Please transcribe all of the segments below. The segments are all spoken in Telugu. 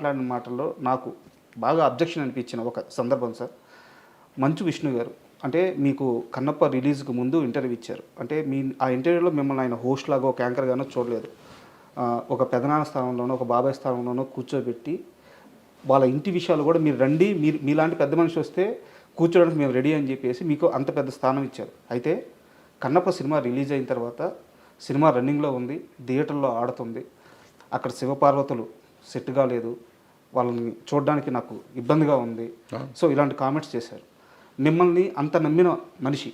మాట్లాడిన మాటల్లో నాకు బాగా అబ్జెక్షన్ అనిపించిన ఒక సందర్భం సార్. మంచు విష్ణు గారు అంటే మీకు కన్నప్ప రిలీజ్‌కి ముందు ఇంటర్వ్యూ ఇచ్చారు. అంటే ఆ ఇంటర్వ్యూలో మిమ్మల్ని ఆయన హోస్ట్ లాగా ఒక యాంకర్ గానో చూడలేదు. ఒక పెదనాన్న స్థానంలోనో, ఒక బాబాయ్ స్థానంలోనో కూర్చోబెట్టి వాళ్ళ ఇంటి విషయాలు కూడా మీరు రండి, మీలాంటి పెద్ద మనిషి వస్తే కూర్చోడానికి మేము రెడీ అని చెప్పేసి మీకు అంత పెద్ద స్థానం ఇచ్చారు. అయితే కన్నప్ప సినిమా రిలీజ్ అయిన తర్వాత సినిమా రన్నింగ్‌లో ఉంది, థియేటర్‌లో ఆడుతుంది. అక్కడ శివపార్వతులు సెట్ కాలేదు, వాళ్ళని చూడడానికి నాకు ఇబ్బందిగా ఉంది. సో ఇలాంటి కామెంట్స్ చేశారు. మిమ్మల్ని అంత నమ్మిన మనిషి,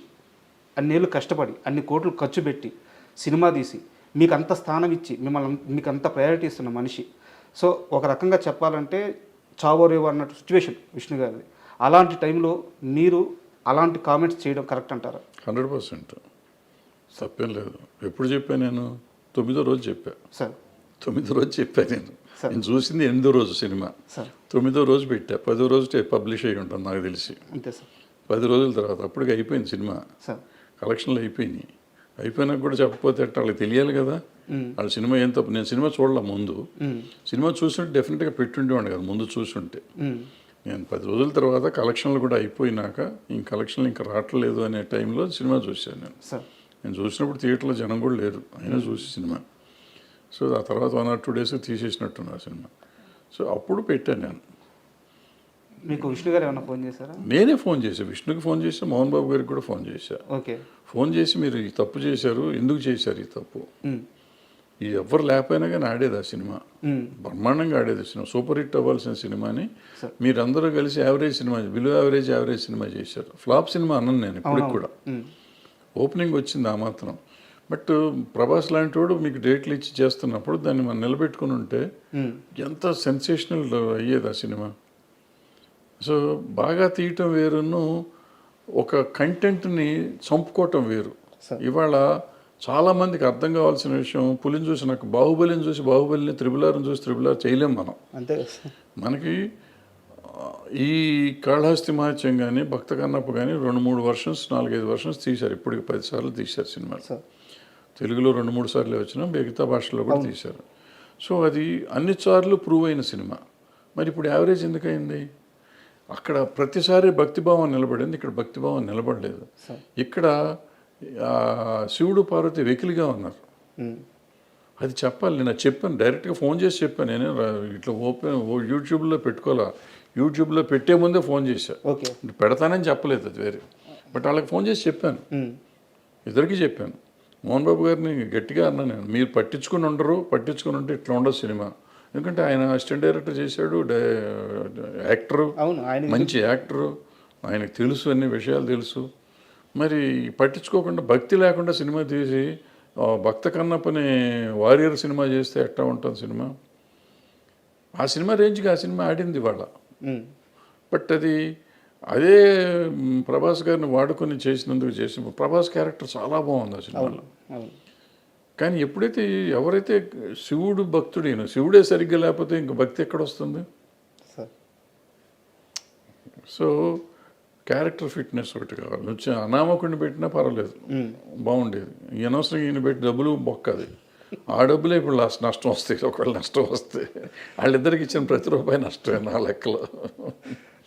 అన్నేళ్ళు కష్టపడి అన్ని కోట్లు ఖర్చు పెట్టి సినిమా తీసి మీకు అంత స్థానం ఇచ్చి మీకు అంత ప్రయారిటీ ఇస్తున్న మనిషి. సో ఒక రకంగా చెప్పాలంటే చావోరేవో అన్నట్టు సిచ్యువేషన్ విష్ణు గారిది. అలాంటి టైంలో మీరు అలాంటి కామెంట్స్ చేయడం కరెక్ట్ అంటారా? 100% తప్పేం లేదు. ఎప్పుడు చెప్పాను నేను? 9వ రోజు చెప్పా సార్. 9వ రోజు చెప్పాను నేను చూసింది 8వ రోజు సినిమా సార్. 9వ రోజు పెట్టా, 10వ రోజు పబ్లిష్ అయ్యి ఉంటాను నాకు తెలిసి. అంతే సార్. 10 రోజుల తర్వాత అప్పటికి అయిపోయింది సినిమా, కలెక్షన్లు అయిపోయినాయి. అయిపోయినాక కూడా చెప్పకపోతే అట్లా వాళ్ళకి తెలియాలి కదా వాళ్ళ సినిమా ఏం తప్పు. నేను సినిమా చూడలే ముందు, సినిమా చూస్తుంటే డెఫినెట్గా పెట్టుండేవాడు కదా ముందు చూస్తుంటే. నేను 10 రోజుల తర్వాత కలెక్షన్లు కూడా అయిపోయినాక కలెక్షన్లు ఇంకా రావట్లేదు అనే టైంలో సినిమా చూశాను నేను చూసినప్పుడు థియేటర్లో జనం కూడా లేరు, అయినా చూసి సినిమా. సో ఆ తర్వాత 1 or 2 days తీసేసినట్టున్నారు సినిమా. సో అప్పుడు పెట్టాను నేను. మీకు విష్ణు గారు ఏమైనా ఫోన్ చేశారా? నేనే ఫోన్ చేశాను, విష్ణుకి ఫోన్ చేశా, మోహన్ బాబు గారికి కూడా ఫోన్ చేశా. ఓకే. ఫోన్ చేసి మీరు ఈ తప్పు చేశారు, ఎందుకు చేశారు ఈ తప్పు? ఈ ఎవరు లేకపోయినా కానీ ఆడేది ఆ సినిమా, బ్రహ్మాండంగా ఆడేది సినిమా, సూపర్ హిట్ అవ్వాల్సిన సినిమాని మీరందరూ కలిసి average cinema, below average cinema చేశారు. ఫ్లాప్ సినిమా అన్నాను నేను ఇప్పటికి కూడా. ఓపెనింగ్ వచ్చింది ఆ మాత్రం. బట్ ప్రభాస్ లాంటి వాడు మీకు డేట్లు ఇచ్చి చేస్తున్నప్పుడు దాన్ని మనం నిలబెట్టుకుని ఉంటే ఎంత సెన్సేషనల్ అయ్యేది ఆ సినిమా. సో బాగా తీయటం వేరును, ఒక కంటెంట్ని చంపుకోవటం వేరు. ఇవాళ చాలామందికి అర్థం కావాల్సిన విషయం, పులిని చూసి నాకు బాహుబలిని చూసి బాహుబలిని, త్రిబులార్ని చూసి త్రిబులార్ చేయలేం మనం. అంతే. మనకి ఈ కాళహస్తి మహత్యం కానీ, భక్త కన్నప్ప కానీ 2-3 వర్షన్స్ 4-5 వర్షన్స్ తీశారు. ఇప్పటికి 10 సార్లు తీశారు సినిమాలు. తెలుగులో 2-3 సార్లు వచ్చినా మిగతా భాషల్లో కూడా తీశారు. సో అది అన్ని సార్లు ప్రూవ్ అయిన సినిమా. మరి ఇప్పుడు యావరేజ్ ఎందుకయింది? అక్కడ ప్రతిసారి భక్తిభావం నిలబడింది, ఇక్కడ భక్తిభావం నిలబడలేదు. ఇక్కడ శివుడు పార్వతి వెకిలిగా ఉన్నారు. అది చెప్పాలి. నేను చెప్పాను, డైరెక్ట్గా ఫోన్ చేసి చెప్పాను. నేను ఇట్లా యూట్యూబ్లో పెట్టుకోవాలా, యూట్యూబ్లో పెట్టే ముందే ఫోన్ చేశా. పెడతానని చెప్పలేదు, అది వేరే. బట్ వాళ్ళకి ఫోన్ చేసి చెప్పాను, ఇద్దరికి చెప్పాను. మోహన్ బాబు గారిని గట్టిగా అన్నాను నేను, మీరు పట్టించుకుని ఉంటే ఇట్లా ఉండదు సినిమా. ఎందుకంటే ఆయన అసిస్టెంట్ డైరెక్టర్ చేశాడు, యాక్టరు, మంచి యాక్టరు, ఆయనకు తెలుసు, అన్ని విషయాలు తెలుసు. మరి పట్టించుకోకుండా భక్తి లేకుండా సినిమా తీసి భక్త కన్నప్పని వారియర్ సినిమా చేస్తే ఎట్లా ఉంటుంది సినిమా? ఆ సినిమా రేంజ్కి ఆ సినిమా ఆడింది వాళ్ళ. బట్ అదే ప్రభాస్ గారిని వాడుకొని చేసినందుకు చేసిన ప్రభాస్ క్యారెక్టర్ చాలా బాగుంది ఆ సినిమాలో. కానీ ఎవరైతే శివుడు భక్తుడైన, శివుడే సరిగ్గా లేకపోతే ఇంక భక్తి ఎక్కడొస్తుంది? సో క్యారెక్టర్ ఫిట్నెస్ ఒకటి కావాలి. వచ్చి అనామకుడిని పెట్టినా పర్వాలేదు, బాగుండేది. ఈ అనవసరం ఈయన పెట్టి డబ్బులు బొక్కది. ఆ డబ్బులే ఇప్పుడు నష్టం వస్తాయి. ఒకవేళ నష్టం వస్తే వాళ్ళిద్దరికి ఇచ్చిన ప్రతి రూపాయి నష్టమే నా లెక్కలో.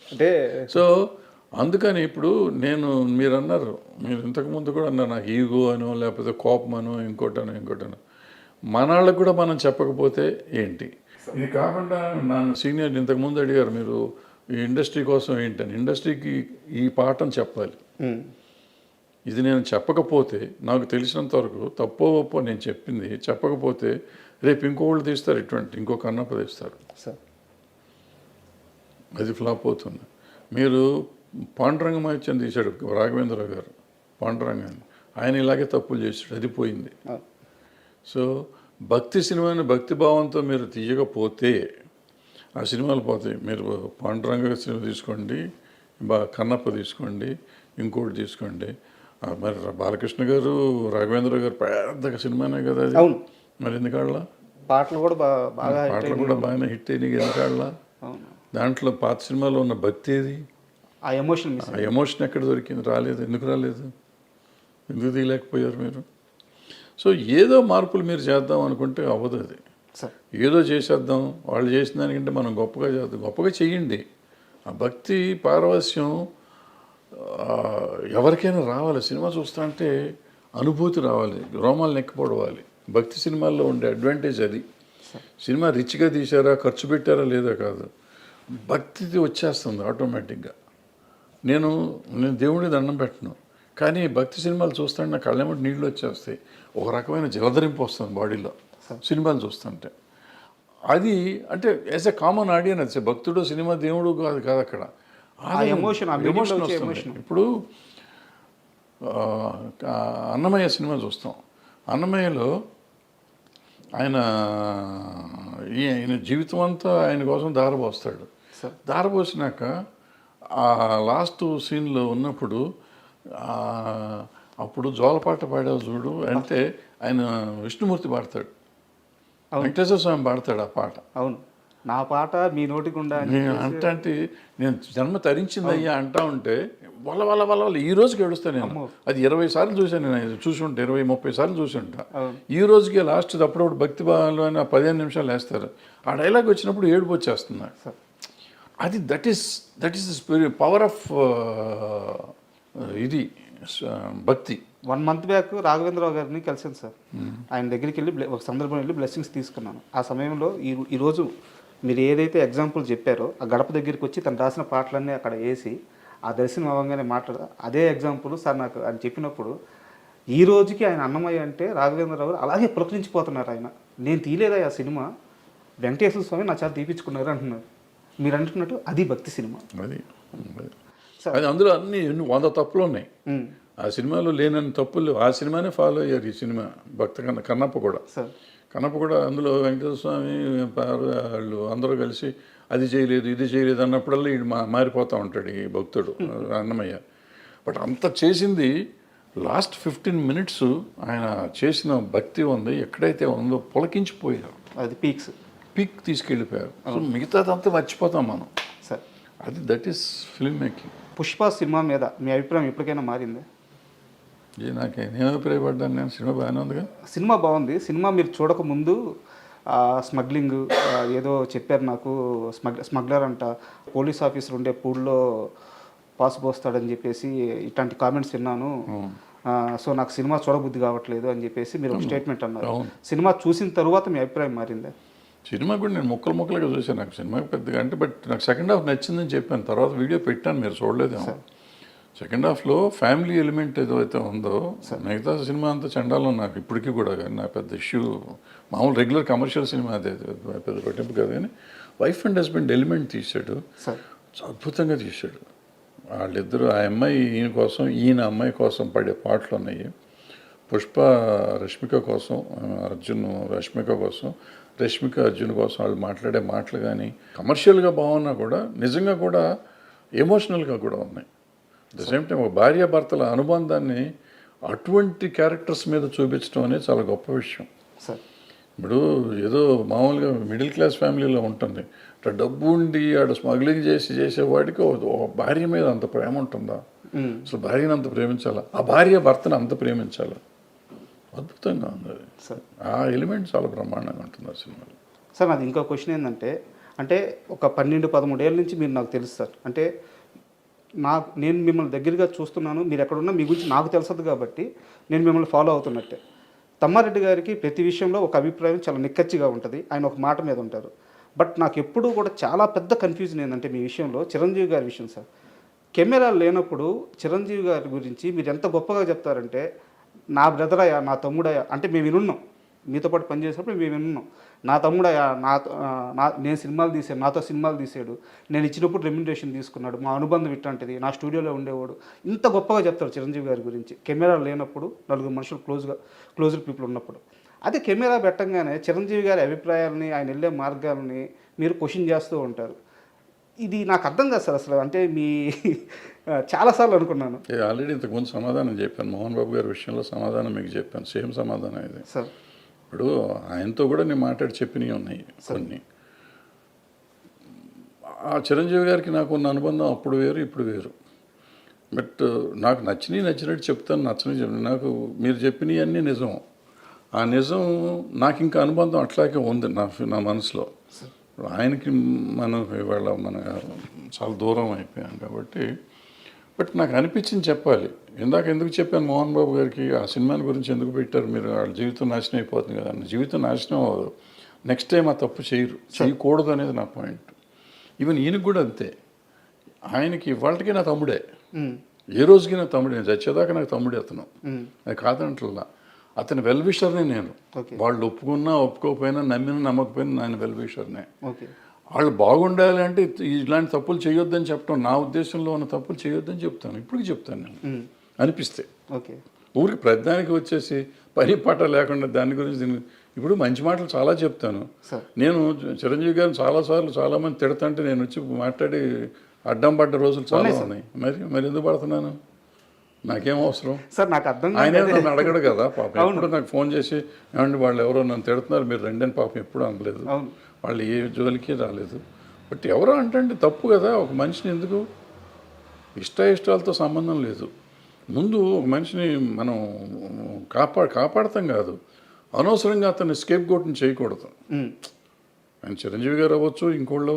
అంటే సో అందుకని ఇప్పుడు మీరు అన్నారు, మీరు ఇంతకుముందు కూడా అన్నారు, నాకు ఈగో అనో లేకపోతే కోపం అనో ఇంకోటనో. మన వాళ్ళకు కూడా మనం చెప్పకపోతే ఏంటి? ఇది కాకుండా నన్ను సీనియర్ ఇంతకుముందు అడిగారు, మీరు ఈ ఇండస్ట్రీ కోసం ఏంటని. ఇండస్ట్రీకి ఈ పాఠం చెప్పాలి. ఇది నేను చెప్పకపోతే, నాకు తెలిసినంత వరకు తప్పో ఒప్పో నేను చెప్పింది చెప్పకపోతే రేపు ఇంకోళ్ళు తీస్తారు, ఇంకో కన్నప్ప తీస్తారు, అది ఫ్లాప్ అవుతుంది. మీరు పాండురంగ మహత్యం తీశాడు రాఘవేంద్ర గారు, పాండురంగాన్ని, ఆయన ఇలాగే తప్పులు చేశాడు, అది పోయింది. సో భక్తి సినిమాని భక్తిభావంతో మీరు తీయకపోతే ఆ సినిమాలు పోతాయి. మీరు పాండురంగ సినిమా తీసుకోండి, కన్నప్ప తీసుకోండి, ఇంకోటి తీసుకోండి. మరి బాలకృష్ణ గారు, రాఘవేంద్ర గారు పెద్ద సినిమానే కదా అది. మరి ఎందుకాళ్ళ పాటలు కూడా బాగానే హిట్ అయినాయి, ఎందుకాళ్ళ? దాంట్లో పాత సినిమాలో ఉన్న భక్తి ఏది? ఆ ఎమోషన్ ఎక్కడ దొరికింది? రాలేదు. ఎందుకు రాలేదు? ఎందుకు తీయలేకపోయారు మీరు? సో ఏదో మార్పులు మీరు చేద్దాం అనుకుంటే అవ్వదు అది. సార్ ఏదో చేసేద్దాం, వాళ్ళు చేసిన దానికంటే మనం గొప్పగా చేద్దాం, గొప్పగా చెయ్యండి. ఆ భక్తి పారవస్యం ఎవరికైనా రావాలి. సినిమా చూస్తుంటే అనుభూతి రావాలి, రోమాలు నెక్కిపోవాలి. భక్తి సినిమాల్లో ఉండే అడ్వాంటేజ్ అది. సినిమా రిచ్గా తీశారా, ఖర్చు పెట్టారా లేదా కాదు, భక్తి వచ్చేస్తుంది ఆటోమేటిక్గా. నేను దేవుడికి దండం పెట్టను, కానీ భక్తి సినిమాలు చూస్తుంటే నా కళ్ళెమ్మటి నీళ్ళు వచ్చేస్తాయి. ఒక రకమైన జలధరింపు వస్తుంది బాడీలో సినిమాలు చూస్తుంటే. అది అంటే యాజ్ ఎ కామన్ ఆడియన్స్, భక్తుడు సినిమా దేవుడు కాదు కాదు అక్కడ ఎమోషన్ వస్తుంది. ఇప్పుడు అన్నమయ్య సినిమా చూస్తాం. అన్నమయ్యలో ఆయన జీవితం అంతా ఆయన కోసం దారపోస్తాడు. దారపోసినాక ఆ లాస్ట్ సీన్లో ఉన్నప్పుడు అప్పుడు జోలపాట పాడావు చూడు అంటే ఆయన విష్ణుమూర్తి పాడతాడు, వెంకటేశ్వర స్వామి పాడతాడు ఆ పాట. అవును, నా పాట మీ నోటి గుండా అంటే నేను జన్మ తరించింది అయ్యా అంటా ఉంటే వల్ల వల్ల వల్ల వల్ల ఈ రోజుకి ఏడుస్తాను నేను. అది 20 సార్లు చూశాను నేను, చూసి ఉంటే 20-30 సార్లు చూసి ఉంటా. ఈ రోజుకి లాస్ట్ అప్పుడప్పుడు భక్తి భావంలో 15 నిమిషాలు వేస్తారు. ఆ డైలాగ్ వచ్చినప్పుడు ఏడుపు వచ్చేస్తుంది. అది దట్ ఈస్ పవర్ ఆఫ్ ఇది భక్తి. 1 మంత్ బ్యాక్ రాఘవేంద్రరావు గారిని కలిసాను సార్. ఆయన దగ్గరికి వెళ్ళి ఒక సందర్భం వెళ్ళి బ్లెస్సింగ్స్ తీసుకున్నాను. ఆ సమయంలో ఈరోజు మీరు ఏదైతే ఎగ్జాంపుల్ చెప్పారో ఆ గడప దగ్గరికి వచ్చి తను రాసిన పాటలన్నీ అక్కడ వేసి ఆ దర్శనం అవ్వగానే అదే ఎగ్జాంపుల్ సార్ నాకు ఆయన చెప్పినప్పుడు ఈ రోజుకి ఆయన అన్నమయ్య అంటే రాఘవేంద్రరావు అలాగే పులకరించిపోతున్నారు. ఆయన నేను తీయలేదా ఆ సినిమా, వెంకటేశ్వర స్వామి నా చేత తీపించుకున్నారు అంటున్నారు. మీరు అంటున్నట్టు అది భక్తి సినిమా. అది అందులో అన్ని 100 తప్పులు ఉన్నాయి. ఆ సినిమాలో లేనన్ని తప్పులు ఆ సినిమానే ఫాలో అయ్యారు. ఈ సినిమా కన్నప్ప కూడా అందులో వెంకటేశ్వర స్వామి వాళ్ళు అందరూ కలిసి అది చేయలేదు ఇది చేయలేదు అన్నప్పుడల్లా వీడు మారిపోతూ ఉంటాడు ఈ భక్తుడు అన్నమయ్య. బట్ అంత చేసింది లాస్ట్ 15 మినిట్స్ ఆయన చేసిన భక్తి ఉంది ఎక్కడైతే ఉందో పులకించిపోయారు. అది పీక్ తీసుకెళ్ళిపోయారు. సో మిగతాదంతా మర్చిపోతాం మనం సార్. అది that is film making. Pushpa cinema మీద మీ అభిప్రాయం ఎప్పటికైనా మారిందా? నేను అభిప్రాయపడ్డాను. నేను సినిమా బాగానే ఉందిగా. సినిమా బాగుంది. సినిమా మీరు చూడకముందు స్మగ్లింగ్ ఏదో చెప్పారు నాకు, స్మగ్లర్ అంట, పోలీస్ ఆఫీసర్ ఉండే పూల్లో పాసు పోస్తాడని చెప్పేసి ఇట్లాంటి కామెంట్స్ విన్నాను. సో నాకు సినిమా చూడబుద్ధి కావట్లేదు అని చెప్పేసి మీరు ఒక స్టేట్మెంట్ అన్నారు. సినిమా చూసిన తర్వాత మీ అభిప్రాయం మారిందా? సినిమా కూడా నేను ముక్కలుగా చూసాను. నాకు సినిమా పెద్దగా అంటే బట్ నాకు సెకండ్ హాఫ్ నచ్చిందని చెప్పాను. తర్వాత వీడియో పెట్టాను, మీరు చూడలేదేమో. సెకండ్ హాఫ్లో ఫ్యామిలీ ఎలిమెంట్ ఏదైతే ఉందో, మిగతా సినిమా అంతా చండాలం నాకు ఇప్పటికీ కూడా. కానీ నా పెద్ద ఇష్యూ మామూలు రెగ్యులర్ కమర్షియల్ సినిమా అదే పెద్ద పట్టింపు కాదు. కానీ వైఫ్ అండ్ హస్బెండ్ ఎలిమెంట్ తీశాడు, అద్భుతంగా తీశాడు. వాళ్ళిద్దరూ ఆ అమ్మాయి ఈయన కోసం, ఈయన అమ్మాయి కోసం పడే పాటలు ఉన్నాయి. పుష్ప రష్మిక కోసం, రష్మిక కోసం, రష్మిక అర్జున్ కోసం వాళ్ళు మాట్లాడే మాటలు కానీ కమర్షియల్గా బాగున్నా కూడా నిజంగా కూడా ఎమోషనల్గా కూడా ఉన్నాయి. అట్ ద సేమ్ టైం ఒక భార్యాభర్తల అనుబంధాన్ని అటువంటి క్యారెక్టర్స్ మీద చూపించడం అనేది చాలా గొప్ప విషయం. ఇప్పుడు ఏదో మామూలుగా మిడిల్ క్లాస్ ఫ్యామిలీలో ఉంటుంది, అట్లా డబ్బు ఉండి ఆడ స్మగ్లింగ్ చేసేవాడికి ఒక భార్య మీద అంత ప్రేమ ఉంటుందా? అసలు భార్యను అంత ప్రేమించాలా, ఆ భార్య భర్తను అంత ప్రేమించాలా? అద్భుతంగా ఉంది. ఆ ఎలిమెంట్ చాలా బ్రహ్మాండంగా ఉంటుంది ఆ సినిమాలో. సార్ నాది ఇంకో క్వశ్చన్ ఏంటంటే, అంటే ఒక 12-13 ఏళ్ళ నుంచి మీరు నాకు తెలుసు సార్. అంటే నేను మిమ్మల్ని దగ్గరగా చూస్తున్నాను, మీరు ఎక్కడున్నా మీ గురించి నాకు తెలుసదు కాబట్టి నేను మిమ్మల్ని ఫాలో అవుతున్నట్టే. తమ్మారెడ్డి గారికి ప్రతి విషయంలో ఒక అభిప్రాయం చాలా నిక్కచ్చిగా ఉంటుంది, ఆయన ఒక మాట మీద ఉంటారు. బట్ నాకు ఎప్పుడూ కూడా చాలా పెద్ద కన్ఫ్యూజన్ ఏంటంటే మీ విషయంలో, చిరంజీవి గారి విషయం సార్. కెమెరా లేనప్పుడు చిరంజీవి గారి గురించి మీరు ఎంత గొప్పగా చెప్తారంటే, నా బ్రదరయ్యా, నా తమ్ముడయ్యా, అంటే మేము వినున్నాం, మీతో పాటు పనిచేసినప్పుడు మేము వినున్నాం, నా తమ్ముడయ్యా, నేను సినిమాలు తీసాను, నాతో సినిమాలు తీసాడు, నేను ఇచ్చినప్పుడు రెమ్యునరేషన్ తీసుకున్నాడు, మా అనుబంధం ఇట్లాంటిది, నా స్టూడియోలో ఉండేవాడు, ఇంత గొప్పగా చెప్తారు చిరంజీవి గారి గురించి. కెమెరా లేనప్పుడు 4 మనుషులు క్లోజ్డ్ పీపుల్ ఉన్నప్పుడు. అదే కెమెరా పెట్టంగానే చిరంజీవి గారి అభిప్రాయాలని, ఆయన వెళ్ళే మార్గాలని మీరు క్వశ్చన్ చేస్తూ ఉంటారు. ఇది నాకు అర్థం కాదు సార్ అసలు. అంటే మీ చాలాసార్లు అనుకున్నాను. ఆల్రెడీ ఇంతకుముందు సమాధానం చెప్పాను, మోహన్ బాబు గారి విషయంలో సమాధానం మీకు చెప్పాను, సేమ్ సమాధానం ఇది సార్. ఇప్పుడు ఆయనతో కూడా నేను మాట్లాడి చెప్పినవి ఉన్నాయి కొన్ని. ఆ చిరంజీవి గారికి నాకు ఉన్న అనుబంధం అప్పుడు వేరు, ఇప్పుడు వేరు. బట్ నాకు నచ్చినట్టు చెప్తాను, నచ్చని నాకు మీరు చెప్పినవి అన్నీ నిజం. ఆ నిజం నాకు ఇంకా అనుబంధం అట్లాగే ఉంది నా మనసులో. ఆయనకి మనం ఇవాళ మన చాలా దూరం అయిపోయాం కాబట్టి. బట్ నాకు అనిపించింది చెప్పాలి. ఎందుకు చెప్పాను మోహన్ బాబు గారికి ఆ సినిమాని గురించి ఎందుకు పెట్టారు మీరు, వాళ్ళ జీవితం నాశనం అయిపోతుంది కదా అన్న. జీవితం నాశనం అవ్వదు, నెక్స్ట్ టైం ఆ తప్పు చేయకూడదు అనేది నా పాయింట్. ఈవెన్ ఈయనకు కూడా అంతే. ఆయనకి ఇవాళకి నా తమ్ముడే, ఏ రోజుకి నా తమ్ముడే, చచ్చేదాకా నాకు తమ్ముడే అతను. అది కాదనట్లా, అతని వెల్ విషర్నే నేను. వాళ్ళు ఒప్పుకున్నా ఒప్పుకోకపోయినా, నమ్మినా నమ్మకపోయినా నేను వెల్ విషర్నే. వాళ్ళు బాగుండాలి అంటే ఇలాంటి తప్పులు చేయొద్దని చెప్పడం, నా ఉద్దేశంలో ఉన్న తప్పులు చేయొద్దని చెప్తాను, ఇప్పటికీ చెప్తాను నేను అనిపిస్తే. ఊరికి ప్రతిదానికి వచ్చేసి పని పాట లేకుండా దాని గురించి ఇప్పుడు మంచి మాటలు చాలా చెప్తాను నేను. చిరంజీవి గారిని చాలాసార్లు చాలామంది తిడతంటే నేను వచ్చి మాట్లాడి అడ్డం పడ్డ రోజులు చాలా ఉన్నాయి. మరి ఎందుకు పడుతున్నాను, నాకేం అవసరం సార్? నాకు అర్థం ఆయన నన్ను అడగడు కదా పాపం. ఎప్పుడు నాకు ఫోన్ చేసి ఏమండి వాళ్ళు ఎవరో నన్ను తిడుతున్నారు మీరు రెండని పాపం ఎప్పుడు అనలేదు. వాళ్ళు ఏ జోలికి రాలేదు. బట్ ఎవరో అంటే తప్పు కదా. ఒక మనిషిని ఎందుకు, ఇష్టాలతో సంబంధం లేదు. ముందు ఒక మనిషిని మనం కాపాడతాం కాదు, అనవసరంగా అతన్ని స్కేప్ గోట్ని చేయకూడదు. ఆయన చిరంజీవి గారు అవ్వచ్చు, ఇంకోళ్ళు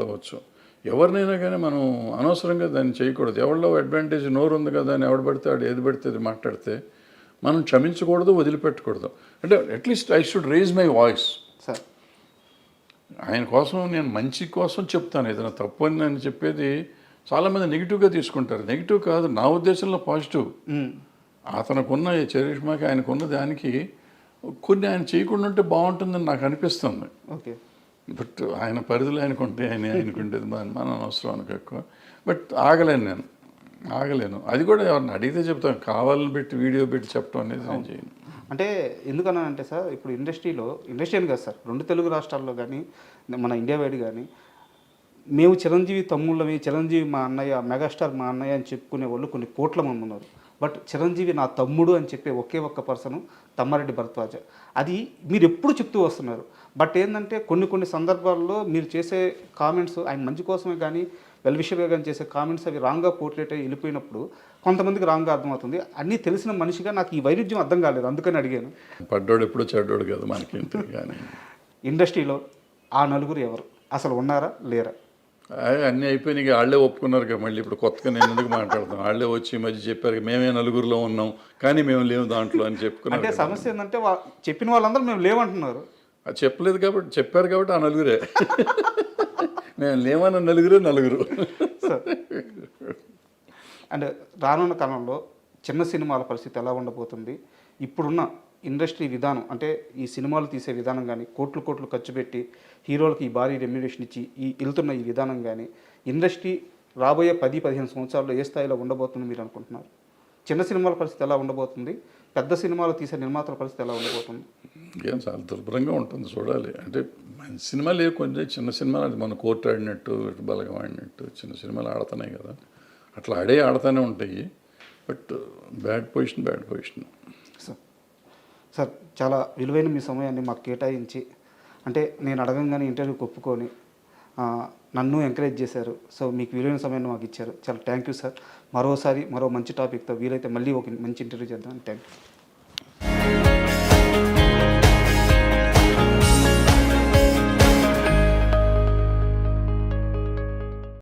అవ్వచ్చు, ఎవరినైనా కానీ మనం అనవసరంగా దాన్ని చేయకూడదు. ఎవరిలో అడ్వాంటేజ్ నోరు ఉంది కదా అని ఎవడు పడితే ఆడు ఏది పడితే అది మాట్లాడితే మనం క్షమించకూడదు, వదిలిపెట్టకూడదు. అంటే at least I should raise my voice. ఆయన కోసం నేను మంచి కోసం చెప్తాను. ఏదైనా తప్పు అని నేను చెప్పేది చాలామంది నెగిటివ్గా తీసుకుంటారు. నెగిటివ్ కాదు, నా ఉద్దేశంలో పాజిటివ్. అతనుకున్న చరిష్మాకి ఆయనకున్న దానికి కొన్ని ఆయన చేయకుండా ఉంటే బాగుంటుందని నాకు అనిపిస్తుంది. బట్ ఆయన పరిధిలో ఆయనకుంటే ఆయనకుండేది మన అవసరం అనుకో ఎక్కువ. బట్ ఆగలేను. అది కూడా ఎవరిని అడిగితే చెప్తాను, కావాలని పెట్టి వీడియో పెట్టి చెప్పడం అనేది నేను చేయను. అంటే ఎందుకన్నానంటే సార్, ఇప్పుడు ఇండస్ట్రీ అని కాదు సార్, 2 తెలుగు రాష్ట్రాల్లో కానీ మన ఇండియా వైడ్ కానీ మేము చిరంజీవి తమ్ముళ్ళమే, చిరంజీవి మా అన్నయ్య, మెగాస్టార్ మా అన్నయ్య అని చెప్పుకునే వాళ్ళు కొన్ని కోట్ల మంది ఉన్నారు. బట్ చిరంజీవి నా తమ్ముడు అని చెప్పే ఒకే ఒక్క పర్సన్ తమ్మారెడ్డి భరద్వాజ. అది మీరు ఎప్పుడు చెప్తూ వస్తున్నారు. బట్ ఏంటంటే కొన్ని సందర్భాల్లో మీరు చేసే కామెంట్స్ ఆయన మంచి కోసమే కానీ వెల్ విషర్గా కానీ చేసే కామెంట్స్ అవి రాంగ్గా పోర్ట్రేట్ అయ్యి వెళ్ళిపోయినప్పుడు కొంతమందికి రాంగ్గా అర్థమవుతుంది. అన్నీ తెలిసిన మనిషిగా నాకు ఈ వైరుధ్యం అర్థం కాలేదు, అందుకని అడిగాను. పడ్డోడు ఎప్పుడు చెడ్డోడు కదా మనకి. కానీ ఇండస్ట్రీలో ఆ నలుగురు ఎవరు అసలు ఉన్నారా లేరా? అన్నీ అయిపోయినాయి, వాళ్ళే ఒప్పుకున్నారు కదా. మళ్ళీ ఇప్పుడు కొత్తగా నేను ఎందుకు మాట్లాడతాను, వాళ్ళే వచ్చి ఈ మధ్య చెప్పారు మేమే నలుగురిలో ఉన్నాం కానీ మేము లేవు దాంట్లో అని చెప్పుకున్నారు. అంటే సమస్య ఏంటంటే చెప్పిన వాళ్ళందరూ మేము లేవంటున్నారు. అది చెప్పలేదు కాబట్టి, చెప్పారు కాబట్టి ఆ నలుగురే. మేము లేవన్న నలుగురు. అండ్ రానున్న కాలంలో చిన్న సినిమాల పరిస్థితి ఎలా ఉండబోతుంది? ఇప్పుడున్న ఇండస్ట్రీ విధానం అంటే ఈ సినిమాలు తీసే విధానం కానీ, కోట్లు ఖర్చు పెట్టి హీరోలకి ఈ భారీ రెమ్యునరేషన్ ఇచ్చి వెళ్తున్న ఈ విధానం కానీ, ఇండస్ట్రీ రాబోయే 10-15 సంవత్సరాల్లో ఏ స్థాయిలో ఉండబోతుంది మీరు అనుకుంటున్నారు? చిన్న సినిమాల పరిస్థితి ఎలా ఉండబోతుంది? పెద్ద సినిమాలు తీసే నిర్మాతల పరిస్థితి ఎలా ఉండబోతుంది? ఏం చాలా దుర్భరంగా ఉంటుంది, చూడాలి. అంటే మంచి సినిమాలు కొంచెం చిన్న సినిమాలు, అది మన కోర్టు ఆడినట్టు, బలగం ఆడినట్టు చిన్న సినిమాలు ఆడుతున్నాయి కదా, అట్లా ఆడుతూనే ఉంటాయి. But bad position. సార్ చాలా విలువైన మీ సమయాన్ని మాకు కేటాయించి, అంటే నేను అడగంగానే ఇంటర్వ్యూకి ఒప్పుకొని నన్ను ఎంకరేజ్ చేశారు. సో మీకు విలువైన సమయాన్ని మాకు ఇచ్చారు, చాలా థ్యాంక్ యూ సార్. మరో మంచి టాపిక్తో వీలైతే మళ్ళీ ఒక మంచి ఇంటర్వ్యూ చేద్దాం. Thank you.